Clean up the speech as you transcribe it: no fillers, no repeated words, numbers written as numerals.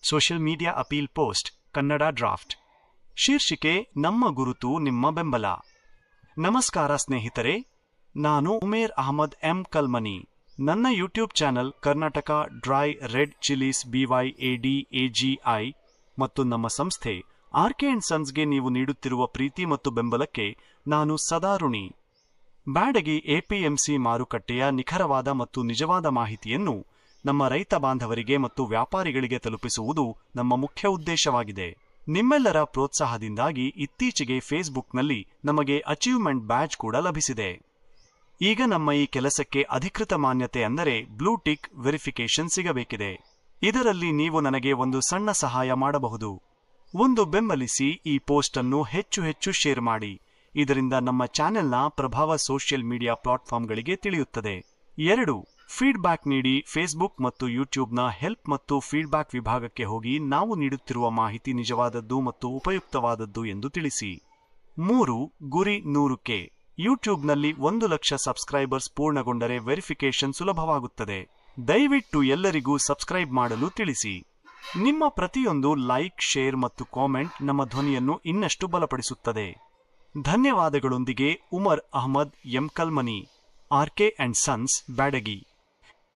Social media appeal post Kannada draft. ಶೀರ್ಷಿಕೆ ನಮ್ಮ ಗುರುತು ನಿಮ್ಮ ಬೆಂಬಲ. ನಮಸ್ಕಾರ ಸ್ನೇಹಿತರೆ, ನಾನು ಉಮೇರ್ ಅಹಮದ್ ಎಂ ಕಲ್ಮನಿ. ನನ್ನ YouTube channel Karnataka dry red chillies BYADAGI ಮತ್ತು ನಮ್ಮ ಸಂಸ್ಥೆ RK & ಸನ್ಸ್ಗೆ ನೀವು ನೀಡುತ್ತಿರುವ ಪ್ರೀತಿ ಮತ್ತು ಬೆಂಬಲಕ್ಕೆ ನಾನು ಸದಾ ಋಣಿ. ಬ್ಯಾಡಗಿ APMC ಮಾರುಕಟ್ಟೆಯ ನಿಖರವಾದ ಮತ್ತು ನಿಜವಾದ ಮಾಹಿತಿಯನ್ನು ನಮ್ಮ ರೈತ ಬಾಂಧವರಿಗೆ ಮತ್ತು ವ್ಯಾಪಾರಿಗಳಿಗೆ ತಲುಪಿಸುವುದು ನಮ್ಮ ಮುಖ್ಯ ಉದ್ದೇಶವಾಗಿದೆ. ನಿಮ್ಮೆಲ್ಲರ ಪ್ರೋತ್ಸಾಹದಿಂದಾಗಿ ಇತ್ತೀಚೆಗೆ ಫೇಸ್ಬುಕ್ನಲ್ಲಿ ನಮಗೆ ಅಚೀವ್ಮೆಂಟ್ ಬ್ಯಾಡ್ಜ್ ಕೂಡ ಲಭಿಸಿದೆ. ಈಗ ನಮ್ಮ ಈ ಕೆಲಸಕ್ಕೆ ಅಧಿಕೃತ ಮಾನ್ಯತೆ ಅಂದರೆ ಬ್ಲೂ ಟಿಕ್ ವೆರಿಫಿಕೇಶನ್ ಸಿಗಬೇಕಿದೆ. ಇದರಲ್ಲಿ ನೀವು ನನಗೆ ಒಂದು ಸಣ್ಣ ಸಹಾಯ ಮಾಡಬಹುದು. ಒಂದು, ಬೆಂಬಲಿಸಿ ಈ ಪೋಸ್ಟ್ ಅನ್ನು ಹೆಚ್ಚು ಶೇರ್ ಮಾಡಿ. ಇದರಿಂದ ನಮ್ಮ ಚಾನೆಲ್ನ ಪ್ರಭಾವ ಸೋಷಿಯಲ್ ಮೀಡಿಯಾ ಪ್ಲಾಟ್ಫಾರ್ಮ್ಗಳಿಗೆ ತಿಳಿಯುತ್ತದೆ. 2, ಫೀಡ್ಬ್ಯಾಕ್ ನೀಡಿ. ಫೇಸ್ಬುಕ್ ಮತ್ತು ಯೂಟ್ಯೂಬ್ನ ಹೆಲ್ಪ್ ಮತ್ತು ಫೀಡ್ಬ್ಯಾಕ್ ವಿಭಾಗಕ್ಕೆ ಹೋಗಿ ನಾವು ನೀಡುತ್ತಿರುವ ಮಾಹಿತಿ ನಿಜವಾದದ್ದು ಮತ್ತು ಉಪಯುಕ್ತವಾದದ್ದು ಎಂದು ತಿಳಿಸಿ. 3, ಗುರಿ 100K. ಯೂಟ್ಯೂಬ್ನಲ್ಲಿ 1,00,000 ಸಬ್ಸ್ಕ್ರೈಬರ್ಸ್ ಪೂರ್ಣಗೊಂಡರೆ ವೆರಿಫಿಕೇಶನ್ ಸುಲಭವಾಗುತ್ತದೆ. ದಯವಿಟ್ಟು ಎಲ್ಲರಿಗೂ ಸಬ್ಸ್ಕ್ರೈಬ್ ಮಾಡಲು ತಿಳಿಸಿ. ನಿಮ್ಮ ಪ್ರತಿಯೊಂದು ಲೈಕ್, ಶೇರ್ ಮತ್ತು ಕಾಮೆಂಟ್ ನಮ್ಮ ಧ್ವನಿಯನ್ನು ಇನ್ನಷ್ಟು ಬಲಪಡಿಸುತ್ತದೆ. ಧನ್ಯವಾದಗಳೊಂದಿಗೆ Umar Ahmad M Kalmani, RK & sons, Byadgi.